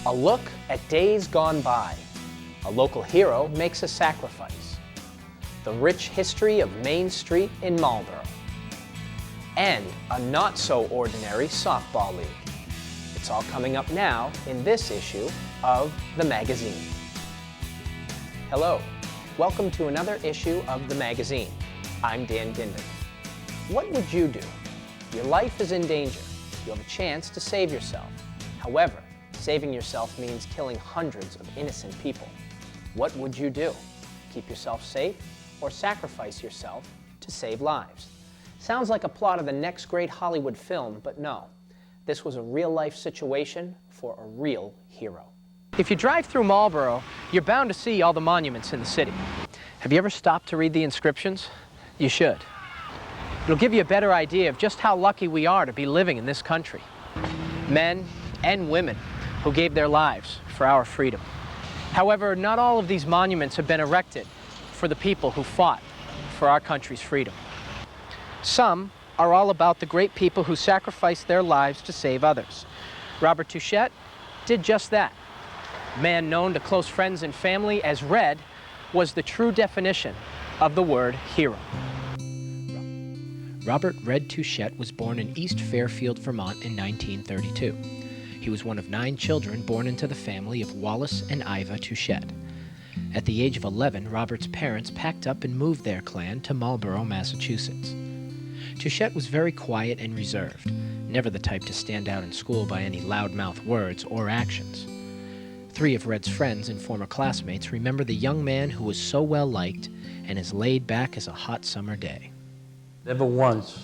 A look at days gone by. A local hero makes a sacrifice. The rich history of Main Street in Marlboro. And a not-so-ordinary softball league. It's all coming up now in this issue of the magazine. Hello, welcome to another issue of the magazine. I'm Dan Dinden. What would you do? Your life is in danger. You have a chance to save yourself. However, saving yourself means killing hundreds of innocent people. What would you do? Keep yourself safe or sacrifice yourself to save lives? Sounds like a plot of the next great Hollywood film, but no. This was a real-life situation for a real hero. If you drive through Marlboro, you're bound to see all the monuments in the city. Have you ever stopped to read the inscriptions? You should. It'll give you a better idea of just how lucky we are to be living in this country. Men and women who gave their lives for our freedom. However, not all of these monuments have been erected for the people who fought for our country's freedom. Some are all about the great people who sacrificed their lives to save others. Robert Touchette did just that. A man known to close friends and family as Red was the true definition of the word hero. Robert Red Touchette was born in East Fairfield, Vermont in 1932. He was one of 9 children born into the family of Wallace and Iva Touchette. At the age of 11, Robert's parents packed up and moved their clan to Marlboro, Massachusetts. Touchette was very quiet and reserved, never the type to stand out in school by any loudmouth words or actions. 3 of Red's friends and former classmates remember the young man who was so well liked and as laid back as a hot summer day. Never once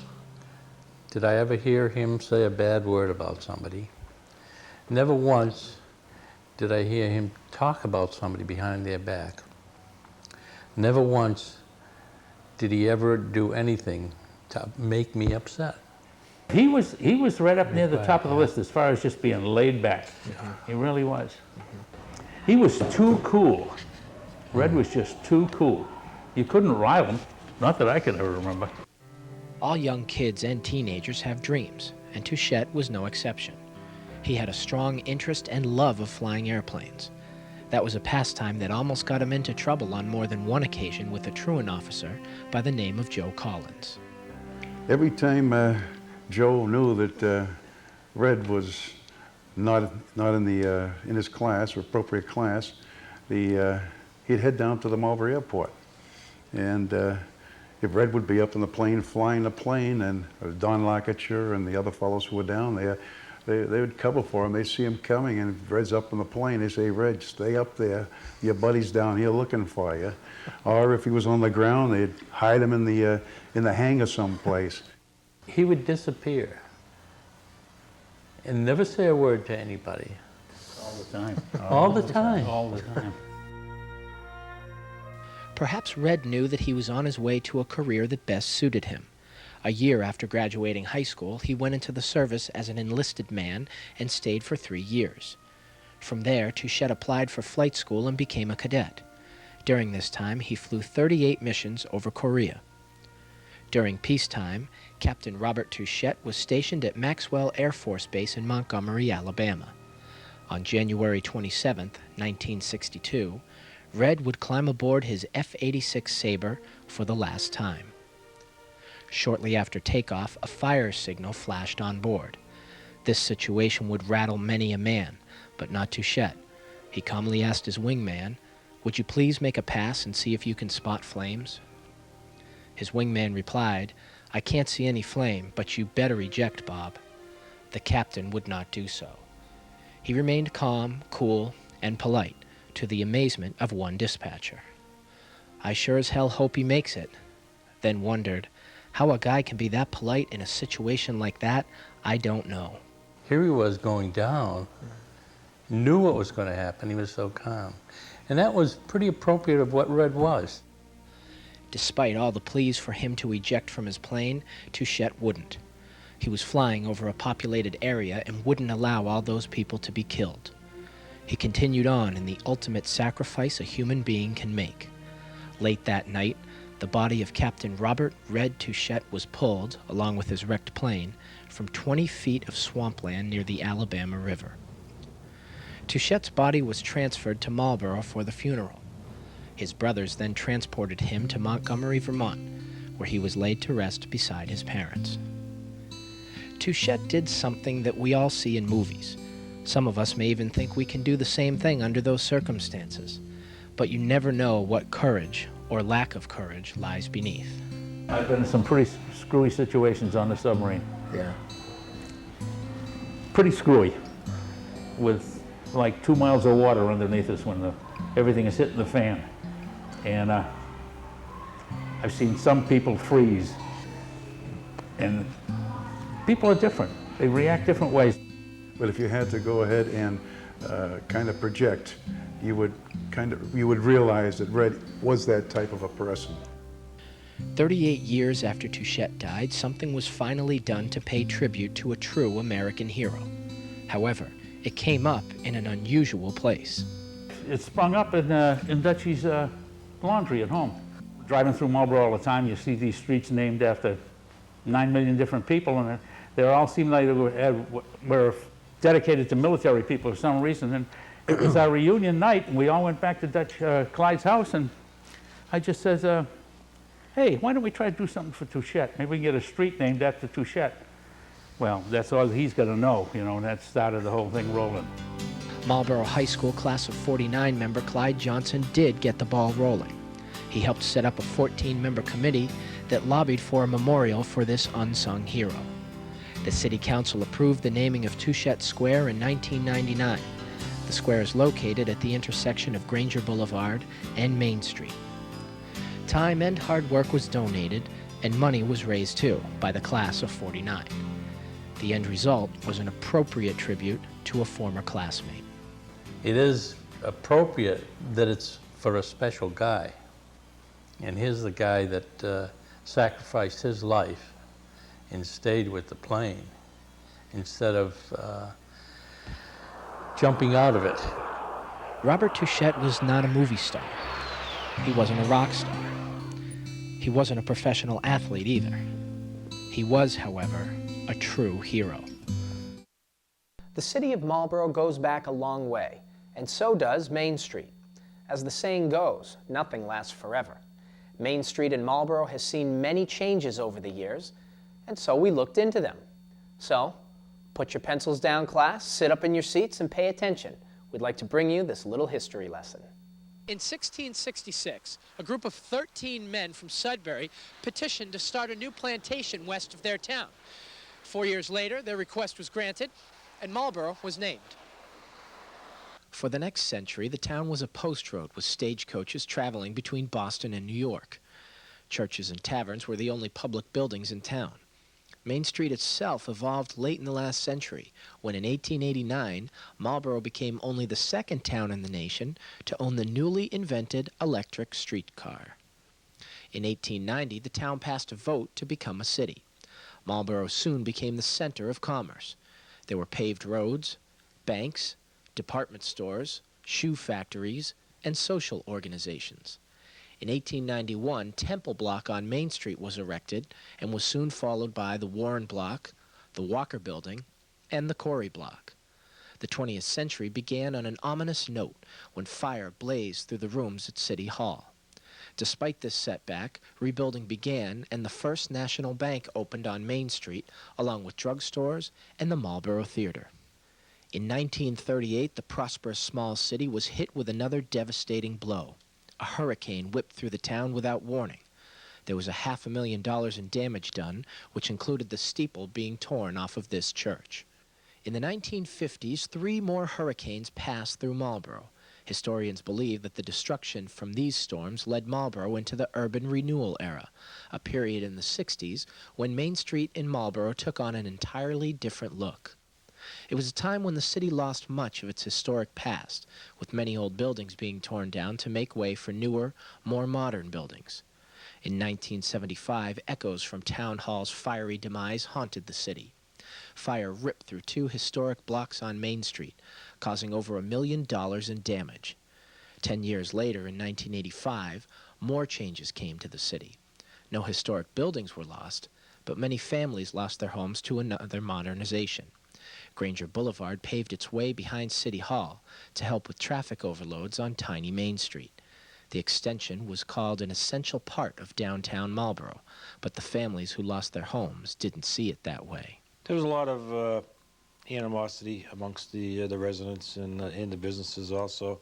did I ever hear him say a bad word about somebody. Never once did I hear him talk about somebody behind their back. Never once did he ever do anything to make me upset. He was right up near the top of the list as far as just being laid back. He really was. He was too cool. Red was just too cool. You couldn't rile him, not that I can ever remember. All young kids and teenagers have dreams, and Touchette was no exception. He had a strong interest and love of flying airplanes. That was a pastime that almost got him into trouble on more than one occasion with a truant officer by the name of Joe Collins. Every time Joe knew that Red was not in his class or appropriate class, he'd head down to the Marlboro airport. And if Red would be up in the plane, flying the plane, and Don Lockature and the other fellows who were down there, they would cover for him. They'd see him coming, and if Red's up on the plane, they say, "Red, stay up there. Your buddy's down here looking for you." Or if he was on the ground, they'd hide him in the hangar someplace. He would disappear and never say a word to anybody. All the time. All the time. All the time. Perhaps Red knew that he was on his way to a career that best suited him. A year after graduating high school, he went into the service as an enlisted man and stayed for 3 years. From there, Touchette applied for flight school and became a cadet. During this time, he flew 38 missions over Korea. During peacetime, Captain Robert Touchette was stationed at Maxwell Air Force Base in Montgomery, Alabama. On January 27, 1962, Red would climb aboard his F-86 Sabre for the last time. Shortly after takeoff, a fire signal flashed on board. This situation would rattle many a man, but not Touchette. He calmly asked his wingman, "Would you please make a pass and see if you can spot flames?" His wingman replied, "I can't see any flame, but you better eject, Bob." The captain would not do so. He remained calm, cool, and polite, to the amazement of one dispatcher. "I sure as hell hope he makes it." Then wondered, how a guy can be that polite in a situation like that, I don't know. Here he was going down, knew what was going to happen, he was so calm. And that was pretty appropriate of what Red was. Despite all the pleas for him to eject from his plane, Touchette wouldn't. He was flying over a populated area and wouldn't allow all those people to be killed. He continued on in the ultimate sacrifice a human being can make. Late that night, the body of Captain Robert Red Touchette was pulled, along with his wrecked plane, from 20 feet of swampland near the Alabama River. Touchette's body was transferred to Marlborough for the funeral. His brothers then transported him to Montgomery, Vermont, where he was laid to rest beside his parents. Touchette did something that we all see in movies. Some of us may even think we can do the same thing under those circumstances, but you never know what courage or lack of courage lies beneath. I've been in some pretty screwy situations on the submarine. Yeah. Pretty screwy, with like 2 miles of water underneath us when everything is hitting the fan. And I've seen some people freeze, and people are different. They react different ways. But if you had to go ahead and kind of project, you would realize that Red was that type of a person. 38 years after Touchette died, something was finally done to pay tribute to a true American hero. However, it came up in an unusual place. It sprung up in Dutchie's laundry at home. Driving through Marlborough all the time, you see these streets named after 9 million different people, and they all seem like they were dedicated to military people for some reason. And it was our reunion night, and we all went back to Dutch Clyde's house, and I just says, hey, why don't we try to do something for Touchette? Maybe we can get a street named after Touchette. Well, that's all he's got to know, you know, and that started the whole thing rolling. Marlborough High School class of '49 member Clyde Johnson did get the ball rolling. He helped set up a 14-member committee that lobbied for a memorial for this unsung hero. The City Council approved the naming of Touchette Square in 1999. The square is located at the intersection of Granger Boulevard and Main Street. Time and hard work was donated, and money was raised too by the class of '49. The end result was an appropriate tribute to a former classmate. It is appropriate that it's for a special guy. And here's the guy that sacrificed his life and stayed with the plane instead of jumping out of it. Robert Touchette was not a movie star. He wasn't a rock star. He wasn't a professional athlete either. He was, however, a true hero. The city of Marlborough goes back a long way, and so does Main Street. As the saying goes, nothing lasts forever. Main Street in Marlborough has seen many changes over the years, and so we looked into them. So, put your pencils down, class, sit up in your seats, and pay attention. We'd like to bring you this little history lesson. In 1666, a group of 13 men from Sudbury petitioned to start a new plantation west of their town. 4 years later, their request was granted, and Marlborough was named. For the next century, the town was a post road with stagecoaches traveling between Boston and New York. Churches and taverns were the only public buildings in town. Main Street itself evolved late in the last century, when in 1889, Marlborough became only the second town in the nation to own the newly invented electric streetcar. In 1890, the town passed a vote to become a city. Marlborough soon became the center of commerce. There were paved roads, banks, department stores, shoe factories, and social organizations. In 1891, Temple Block on Main Street was erected and was soon followed by the Warren Block, the Walker Building, and the Corey Block. The 20th century began on an ominous note when fire blazed through the rooms at City Hall. Despite this setback, rebuilding began and the First National Bank opened on Main Street, along with drugstores and the Marlborough Theater. In 1938, the prosperous small city was hit with another devastating blow. A hurricane whipped through the town without warning. There was $500,000 in damage done, which included the steeple being torn off of this church. In the 1950s, 3 more hurricanes passed through Marlborough. Historians believe that the destruction from these storms led Marlborough into the urban renewal era, a period in the 60s when Main Street in Marlborough took on an entirely different look. It was a time when the city lost much of its historic past, with many old buildings being torn down to make way for newer, more modern buildings. In 1975, echoes from Town Hall's fiery demise haunted the city. Fire ripped through 2 historic blocks on Main Street, causing over $1 million in damage. 10 years later, in 1985, more changes came to the city. No historic buildings were lost, but many families lost their homes to another modernization. Granger Boulevard paved its way behind City Hall to help with traffic overloads on tiny Main Street. The extension was called an essential part of downtown Marlboro, but the families who lost their homes didn't see it that way. There was a lot of animosity amongst the residents and the businesses also.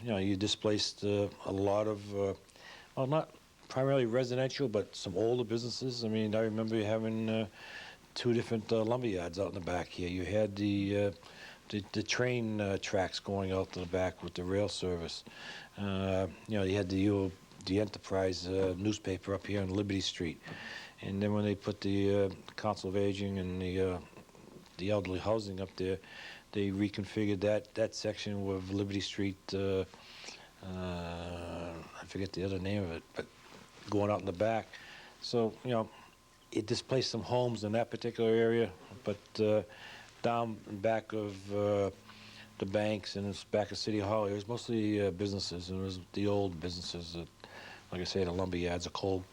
You displaced a lot of, well, not primarily residential, but some older businesses. I mean, I remember having 2 different lumber yards out in the back here. You had the train tracks going out to the back with the rail service. You had the Enterprise newspaper up here on Liberty Street. And then when they put the Council of Aging and the elderly housing up there, they reconfigured that section with Liberty Street, I forget the other name of it, but going out in the back. So, it displaced some homes in that particular area, but down back of the banks and back of City Hall, it was mostly businesses, and it was the old businesses that, like I say, the lumber yards, the coal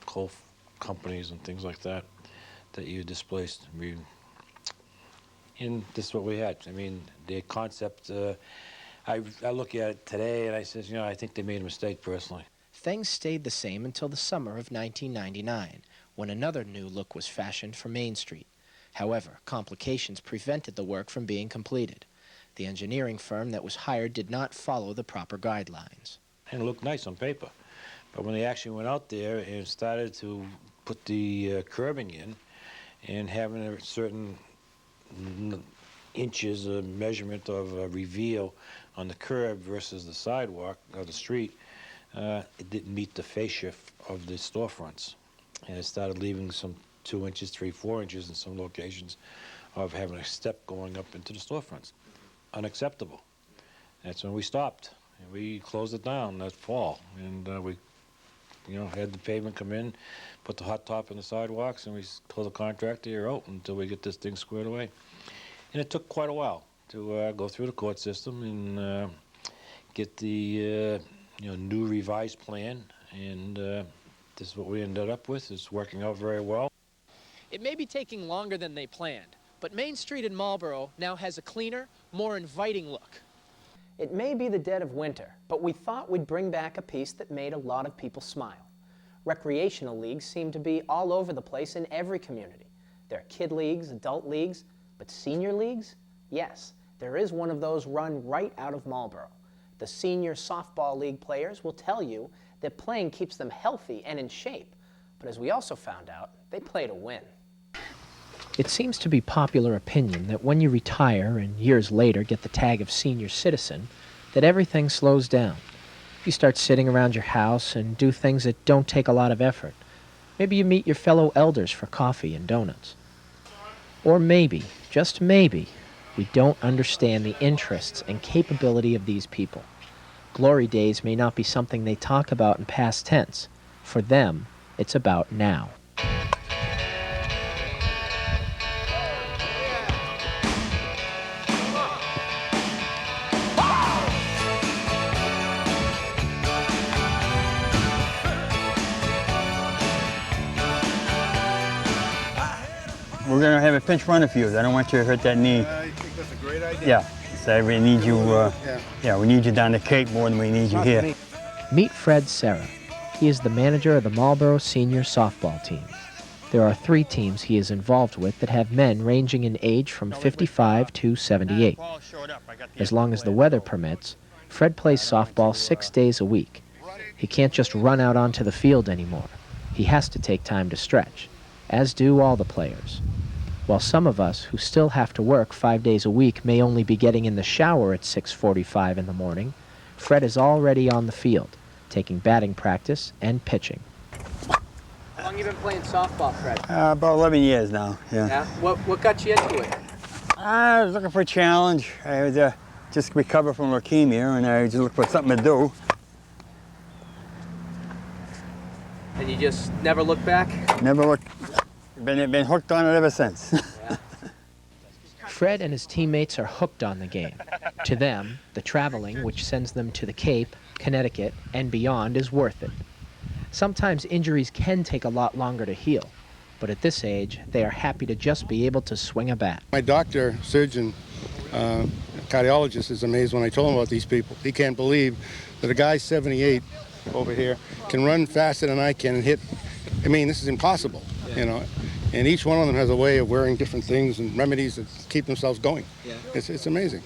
companies and things like that you displaced. And this is what we had. I mean, the concept, I look at it today and I says, I think they made a mistake personally. Things stayed the same until the summer of 1999, when another new look was fashioned for Main Street. However, complications prevented the work from being completed. The engineering firm that was hired did not follow the proper guidelines. And it looked nice on paper. But when they actually went out there and started to put the curbing in and having a certain inches of measurement of reveal on the curb versus the sidewalk or the street, it didn't meet the fascia of the storefronts. And it started leaving some 2 inches, 3, 4 inches in some locations of having a step going up into the storefronts. Unacceptable. That's when we stopped. And we closed it down that fall. And we had the pavement come in, put the hot top in the sidewalks, and we told the contractor, you're out until we get this thing squared away. And it took quite a while to go through the court system and get the new revised plan, and this is what we ended up with. It's working out very well. It may be taking longer than they planned, but Main Street in Marlboro now has a cleaner, more inviting look. It may be the dead of winter, but we thought we'd bring back a piece that made a lot of people smile. Recreational leagues seem to be all over the place in every community. There are kid leagues, adult leagues, but senior leagues? Yes, there is one of those run right out of Marlboro. The Senior Softball League players will tell you that playing keeps them healthy and in shape, but as we also found out, they play to win. It seems to be popular opinion that when you retire and years later get the tag of senior citizen, that everything slows down. You start sitting around your house and do things that don't take a lot of effort. Maybe you meet your fellow elders for coffee and donuts. Or maybe, just maybe, we don't understand the interests and capability of these people. Glory days may not be something they talk about in past tense. For them, it's about now. We're going to have a pinch runner for you. I don't want you to hurt that knee. You think that's a great idea? Yeah. So we need you, we need you down the Cape more than we need you here. Meet Fred Serra. He is the manager of the Marlboro Senior Softball team. There are 3 teams he is involved with that have men ranging in age from 55 to 78. As long as the weather permits, Fred plays softball 6 days a week. He can't just run out onto the field anymore. He has to take time to stretch, as do all the players. While some of us who still have to work 5 days a week may only be getting in the shower at 6:45 in the morning, Fred is already on the field, taking batting practice and pitching. How long have you been playing softball, Fred? About 11 years now, yeah. Yeah? What got you into it? I was looking for a challenge. I was just recovered from leukemia, and I just looked for something to do. And you just never looked back? Never looked. Been hooked on it ever since. Yeah. Fred and his teammates are hooked on the game. To them, the traveling, which sends them to the Cape, Connecticut, and beyond, is worth it. Sometimes injuries can take a lot longer to heal, but at this age, they are happy to just be able to swing a bat. My doctor, surgeon, cardiologist is amazed when I told him about these people. He can't believe that a guy 78 over here can run faster than I can and hit. I mean, this is impossible, you know. And each one of them has a way of wearing different things and remedies that keep themselves going. Yeah. It's amazing.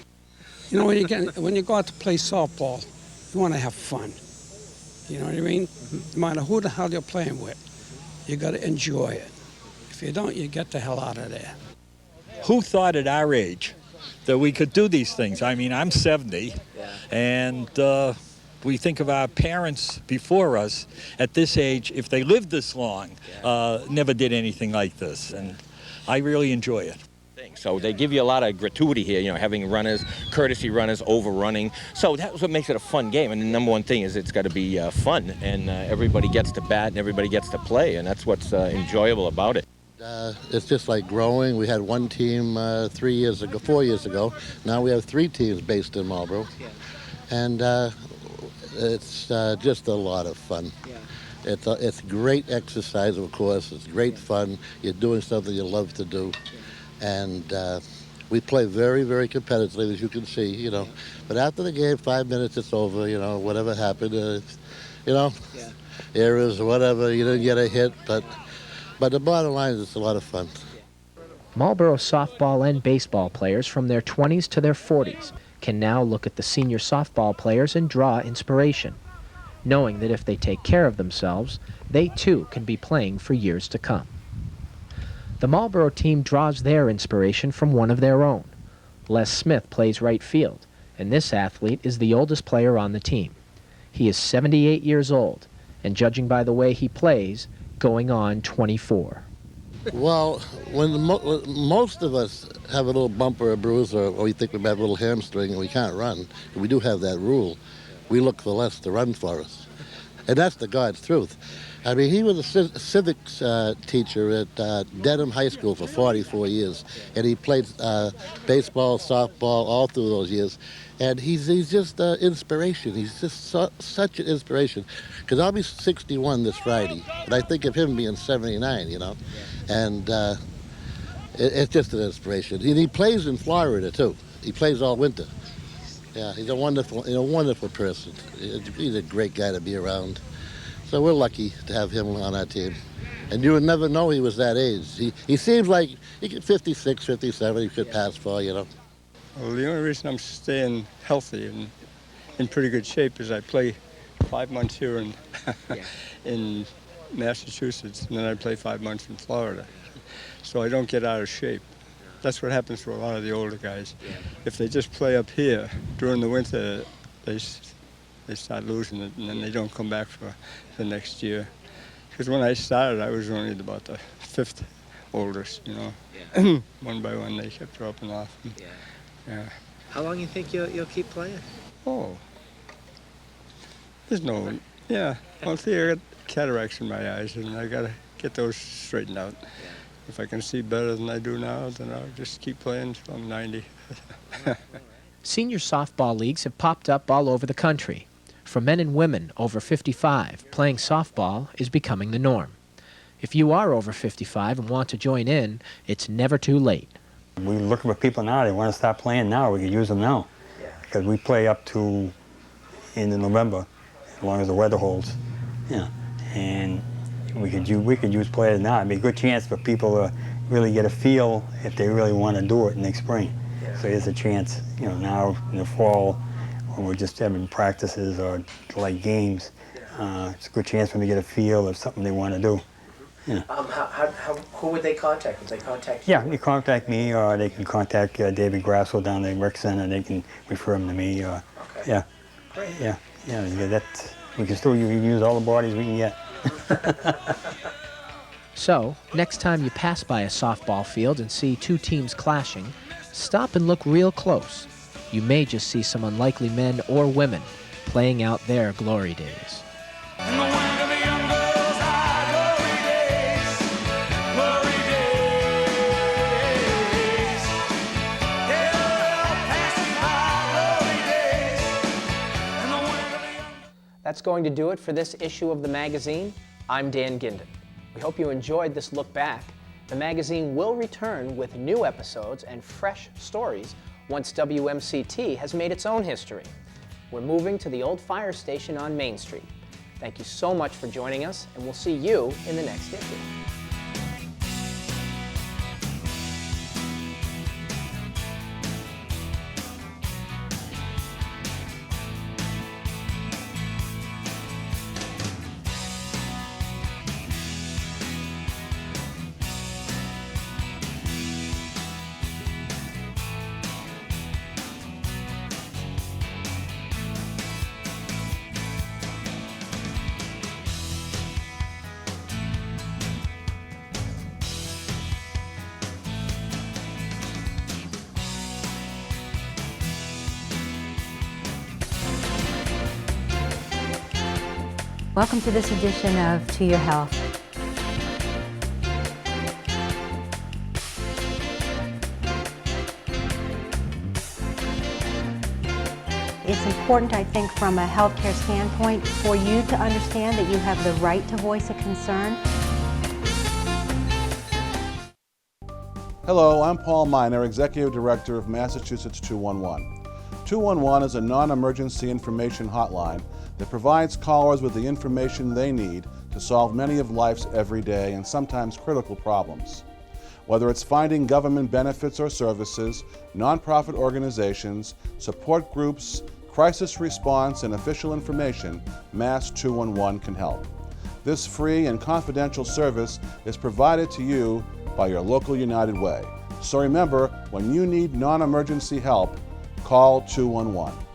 You know, when you go out to play softball, you want to have fun. You know what I mean? No matter who the hell you're playing with, you got to enjoy it. If you don't, you get the hell out of there. Who thought at our age that we could do these things? I mean, I'm 70, and we think of our parents before us at this age, if they lived this long, never did anything like this, and I really enjoy it. So they give you a lot of gratuity here, you know, having runners, courtesy runners, overrunning. So that's what makes it a fun game. And the number one thing is it's got to be fun, and everybody gets to bat and everybody gets to play, and that's what's enjoyable about it. It's just like growing. We had one team 4 years ago. Now we have 3 teams based in Marlboro. And it's just a lot of fun. It's great exercise, of course. It's great fun. You're doing something you love to do. And we play very, very competitively, as you can see, you know. But after the game, 5 minutes, it's over, you know, whatever happened, you know, errors or whatever, you didn't get a hit, but the bottom line is it's a lot of fun. Marlboro softball and baseball players from their 20s to their 40s can now look at the senior softball players and draw inspiration, knowing that if they take care of themselves, they too can be playing for years to come. The Marlboro team draws their inspiration from one of their own. Les Smith plays right field, and this athlete is the oldest player on the team. He is 78 years old, and judging by the way he plays, going on 24. Well, when most of us have a little bump or a bruise, or we think we have a little hamstring and we can't run, we do have that rule. We look for Les to run for us. And that's the God's truth. I mean, he was a civics teacher at Dedham High School for 44 years, and he played baseball, softball, all through those years. And he's just inspiration. He's just such an inspiration. Because I'll be 61 this Friday, but I think of him being 79, you know. And it's just an inspiration. And he plays in Florida, too. He plays all winter. Yeah, he's a wonderful person. He's a great guy to be around. So we're lucky to have him on our team. And you would never know he was that age. He seems like he could 56, 57, he could pass for, you know. Well, the only reason I'm staying healthy and in pretty good shape is I play 5 months here in Massachusetts, and then I play 5 months in Florida. So I don't get out of shape. That's what happens to a lot of the older guys. If they just play up here during the winter, they start losing it, and then they don't come back for the next year. Because when I started, I was only about the 5th oldest, you know. One by one, they kept dropping off. Yeah. How long do you think you'll keep playing? Oh, there's no, well, see, I got cataracts in my eyes, and I got to get those straightened out. If I can see better than I do now, then I'll just keep playing until I'm 90. Senior softball leagues have popped up all over the country. For men and women over 55, playing softball is becoming the norm. If you are over 55 and want to join in, it's never too late. We're looking for people now. They want to start playing now. We can use them now. Because we play up to into November, as long as the weather holds. Yeah. And we could use players now. It'd be a good chance for people to really get a feel if they really want to do it next spring. So there's a chance, you know, now in the fall, when we're just having practices or like games, it's a good chance for them to get a feel of something they want to do. Yeah. Who would they contact? Would they contact you? Yeah, you contact me, or they can contact David Grasso down there at Rec Center. They can refer them to me. Okay. Yeah. Great. Yeah. We can still use all the bodies we can get. So, next time you pass by a softball field and see two teams clashing, stop and look real close. You may just see some unlikely men or women playing out their glory days. That's going to do it for this issue of the magazine. I'm Dan Ginden. We hope you enjoyed this look back. The magazine will return with new episodes and fresh stories once WMCT has made its own history. We're moving to the old fire station on Main Street. Thank you so much for joining us, and we'll see you in the next issue. Welcome to this edition of To Your Health. It's important, I think, from a healthcare standpoint, for you to understand that you have the right to voice a concern. Hello, I'm Paul Miner, Executive Director of Massachusetts 211. 211 is a non-emergency information hotline that provides callers with the information they need to solve many of life's everyday and sometimes critical problems. Whether it's finding government benefits or services, nonprofit organizations, support groups, crisis response, and official information, Mass 211 can help. This free and confidential service is provided to you by your local United Way. So remember, when you need non-emergency help, call 211.